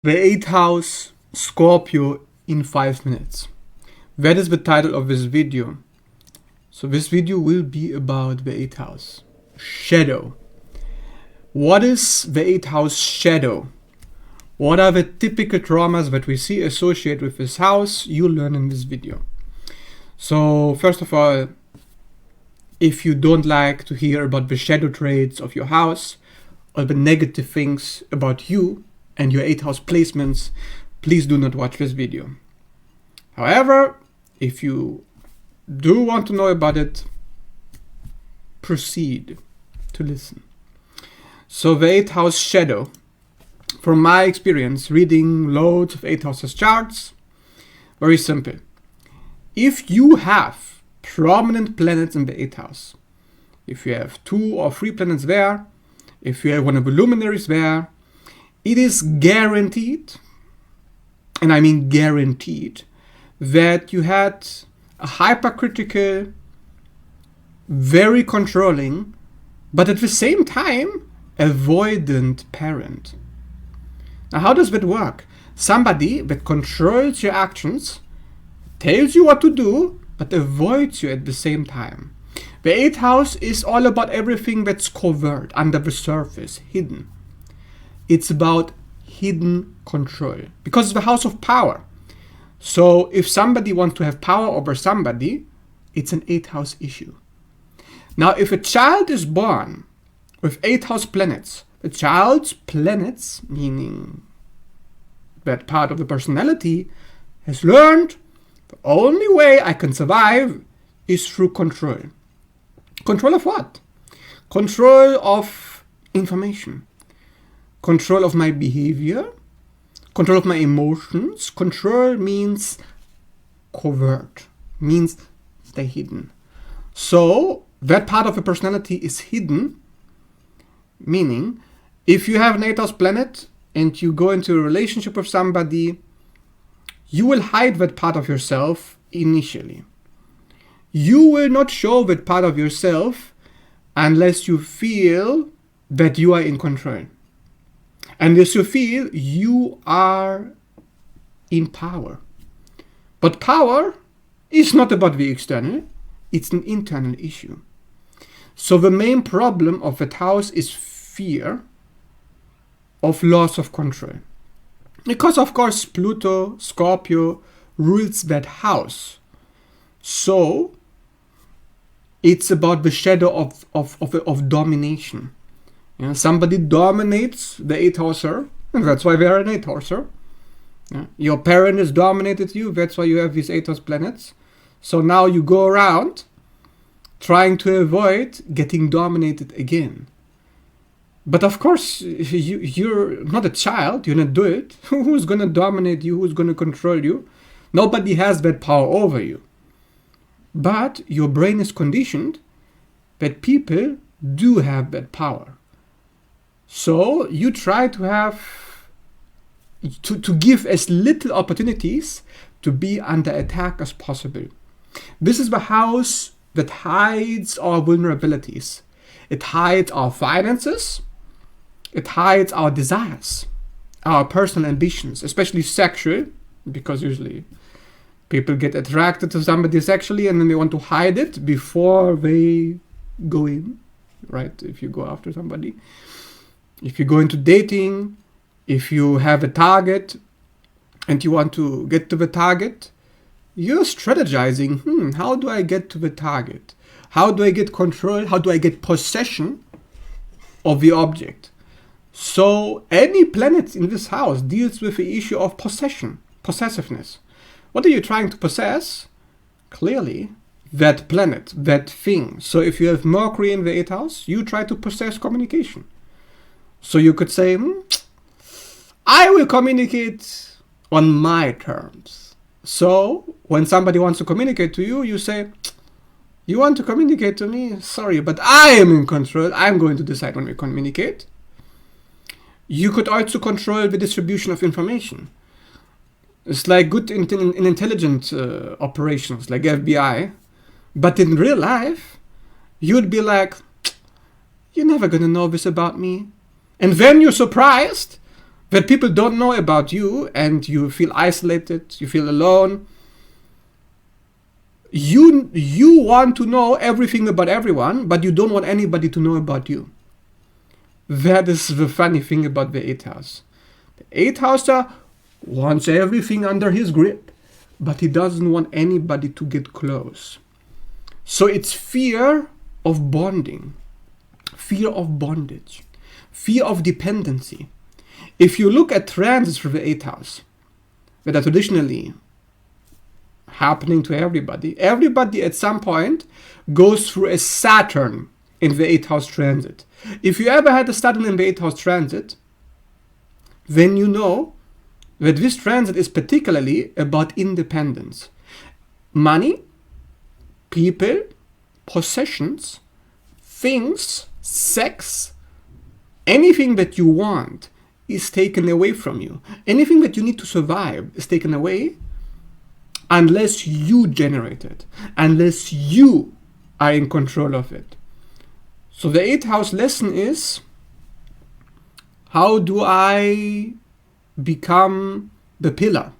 The 8th house, Scorpio in 5 minutes. That is the title of this video. So this video will be about the 8th house. Shadow. What is the 8th house shadow? What are the typical traumas that we see associated with this house? You'll learn in this video. So first of all, if you don't like to hear about the shadow traits of your house or the negative things about you and your 8th house placements, please do not watch this video. However, if you do want to know about it, proceed to listen. So the 8th house shadow, from my experience reading loads of 8th houses charts, very simple. If you have prominent planets in the 8th house, if you have 2 or 3 planets there, if you have one of the luminaries there, it is guaranteed, and I mean guaranteed, that you had a hypercritical, very controlling, but at the same time, avoidant parent. Now, how does that work? Somebody that controls your actions, tells you what to do, but avoids you at the same time. The 8th house is all about everything that's covert, under the surface, hidden. It's about hidden control, because it's the house of power. So if somebody wants to have power over somebody, it's an 8th house issue. Now, if a child is born with 8th house planets, the child's planets, meaning that part of the personality, has learned the only way I can survive is through control. Control of what? Control of information. Control of my behavior. Control of my emotions. Control means covert, means stay hidden. So that part of the personality is hidden, meaning if you have an 8th house planet and you go into a relationship with somebody, you will hide that part of yourself initially. You will not show that part of yourself unless you feel that you are in control. Unless you feel you are in power. But power is not about the external, it's an internal issue. So the main problem of that house is fear of loss of control. Because of course Pluto, Scorpio, rules that house. So it's about the shadow of domination. You know, somebody dominates the 8th houser, and that's why they are an 8th houser. Yeah. Your parent has dominated you, that's why you have these 8th house planets. So now you go around trying to avoid getting dominated again. But of course, you're not a child, you're an adult. Who's going to dominate you? Who's going to control you? Nobody has that power over you. But your brain is conditioned that people do have that power. So you try to have, to give as little opportunities to be under attack as possible. This is the house that hides our vulnerabilities. It hides our finances. It hides our desires, our personal ambitions, especially sexual, because usually people get attracted to somebody sexually and then they want to hide it before they go in, right? If you go after somebody. If you go into dating, if you have a target and you want to get to the target, you're strategizing, how do I get to the target? How do I get control? How do I get possession of the object? So any planet in this house deals with the issue of possession, possessiveness. What are you trying to possess? Clearly, that planet, that thing. So if you have Mercury in the 8th house, you try to possess communication. So you could say, I will communicate on my terms. So when somebody wants to communicate to you, you say, you want to communicate to me? Sorry, but I am in control. I'm going to decide when we communicate. You could also control the distribution of information. It's like good in intelligent operations, like FBI. But in real life, you'd be like, you're never going to know this about me. And then you're surprised that people don't know about you, and you feel isolated, you feel alone. You want to know everything about everyone, but you don't want anybody to know about you. That is the funny thing about the 8th house. The 8th houser wants everything under his grip, but he doesn't want anybody to get close. So it's fear of bonding, fear of bondage, fear of dependency. If you look at transits for the 8th house that are traditionally happening to everybody at some point goes through a Saturn in the 8th house transit. If you ever had a Saturn in the 8th house transit, then you know that this transit is particularly about independence. Money, people, possessions, things, sex, anything that you want is taken away from you. Anything that you need to survive is taken away unless you generate it, unless you are in control of it. So the 8th house lesson is, how do I become the pillar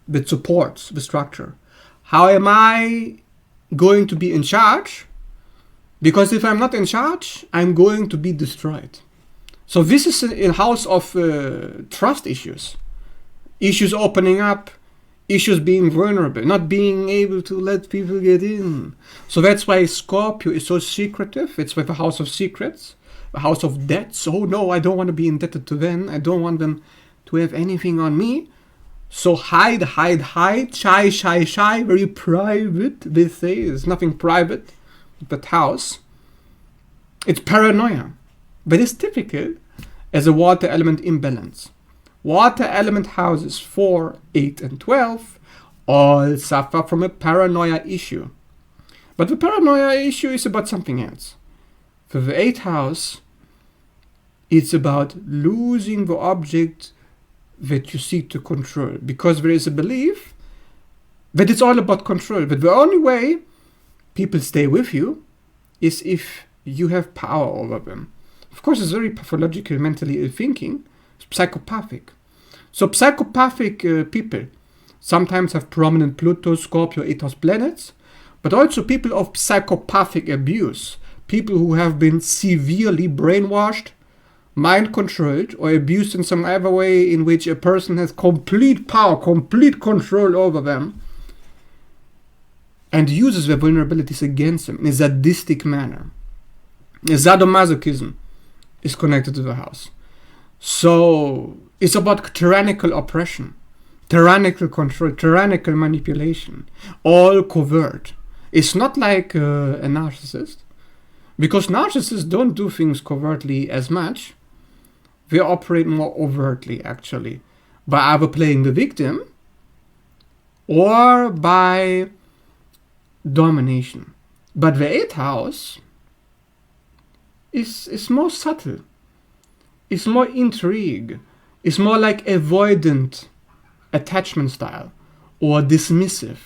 that supports the structure? How am I going to be in charge? Because if I'm not in charge, I'm going to be destroyed. So this is a house of trust issues. Issues opening up, issues being vulnerable, not being able to let people get in. So that's why Scorpio is so secretive. It's with a house of secrets, a house of debts. Oh no, I don't want to be indebted to them. I don't want them to have anything on me. So hide, shy, very private, they say. There's nothing private with that house. It's paranoia. But it's typical as a water element imbalance. Water element houses 4, 8, and 12 all suffer from a paranoia issue. But the paranoia issue is about something else. For the 8th house, it's about losing the object that you seek to control. Because there is a belief that it's all about control. But the only way people stay with you is if you have power over them. Of course, it's very pathological, mentally ill thinking. It's psychopathic. So psychopathic people sometimes have prominent Pluto, Scorpio, 8th house planets, but also people of psychopathic abuse, people who have been severely brainwashed, mind controlled, or abused in some other way in which a person has complete power, complete control over them, and uses their vulnerabilities against them in a sadistic manner. Sadomasochism is connected to the house. So it's about tyrannical oppression, tyrannical control, tyrannical manipulation, all covert. It's not like a narcissist, because narcissists don't do things covertly as much. They operate more overtly, actually, by either playing the victim or by domination. But the 8th house is more subtle. It's more intrigue. It's more like avoidant attachment style, or dismissive,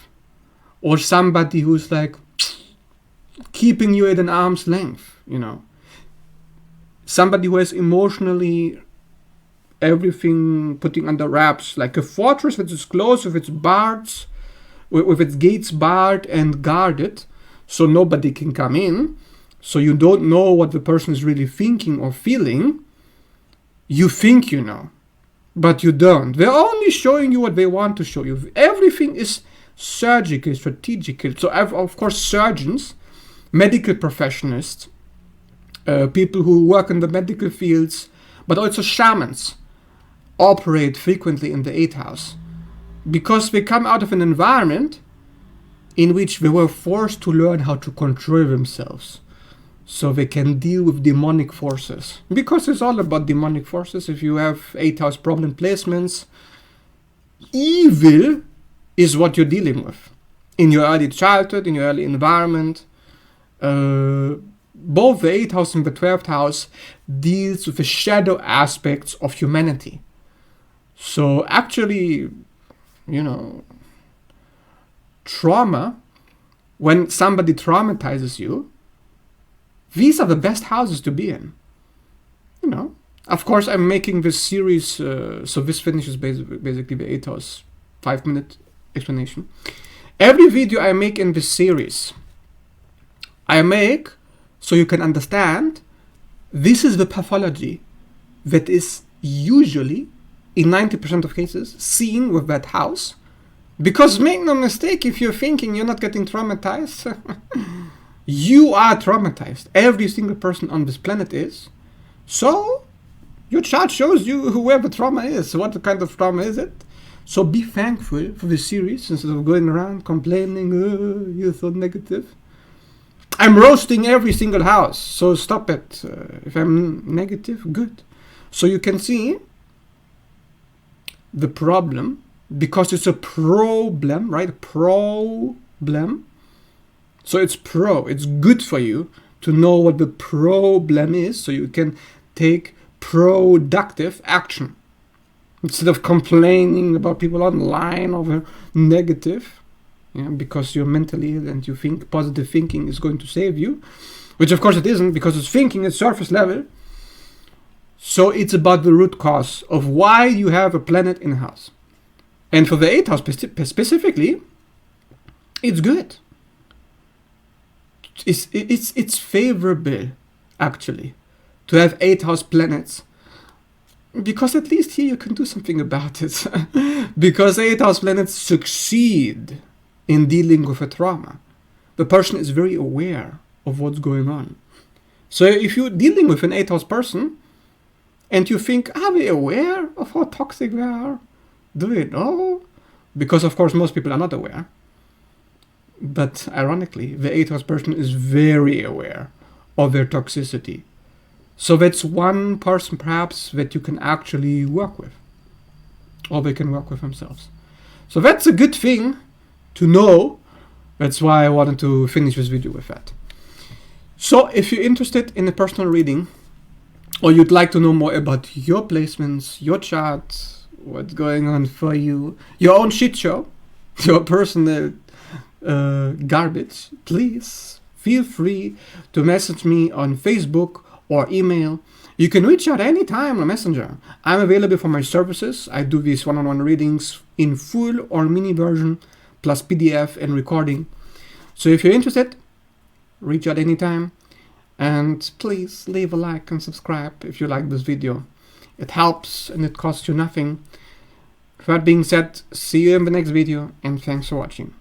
or somebody who's like keeping you at an arm's length, you know. Somebody who has emotionally everything putting under wraps, like a fortress that is closed with its bars, with its gates barred and guarded, so nobody can come in. So you don't know what the person is really thinking or feeling. You think you know, but you don't. They're only showing you what they want to show you. Everything is surgical, strategical. So of course surgeons, medical professionals, people who work in the medical fields, but also shamans operate frequently in the 8th house because they come out of an environment in which they were forced to learn how to control themselves so they can deal with demonic forces. Because it's all about demonic forces. If you have 8th house problem placements, evil is what you're dealing with in your early childhood, in your early environment. Both the 8th house and the 12th house deals with the shadow aspects of humanity. So actually, you know, trauma, when somebody traumatizes you, these are the best houses to be in. You know, Of course, I'm making this series, so this finishes basically the 8 hours, 5-minute explanation. Every video I make in this series, I make so you can understand this is the pathology that is usually, in 90% of cases, seen with that house. Because make no mistake, if you're thinking you're not getting traumatized, you are traumatized. Every single person on this planet is. So, your chart shows you whoever trauma is. What kind of trauma is it? So be thankful for this series instead of going around complaining, oh, you're so negative. I'm roasting every single house, so stop it. If I'm negative, good. So you can see the problem, because it's a problem, right? Problem. So it's good for you to know what the problem is, so you can take productive action. Instead of complaining about people online over negative, because you're mentally ill and you think positive thinking is going to save you, which of course it isn't, because it's thinking at surface level. So it's about the root cause of why you have a planet in a house. And for the 8th house specifically, it's good. It's favorable, actually, to have 8th house planets, because at least here you can do something about it. Because 8th house planets succeed in dealing with a trauma. The person is very aware of what's going on. So if you're dealing with an 8th house person and you think, are they aware of how toxic they are? Do they know? Because of course most people are not aware. But ironically, the 8th house person is very aware of their toxicity. So that's one person perhaps that you can actually work with. Or they can work with themselves. So that's a good thing to know. That's why I wanted to finish this video with that. So if you're interested in a personal reading, or you'd like to know more about your placements, your charts, what's going on for you, your own shit show, your personal garbage, please feel free to message me on Facebook or email. You can reach out anytime on Messenger. I'm available for my services. I do these one-on-one readings in full or mini version, plus PDF and recording. So if you're interested, reach out anytime. And please leave a like and subscribe if you like this video. It helps and it costs you nothing. With that being said, see you in the next video, and thanks for watching.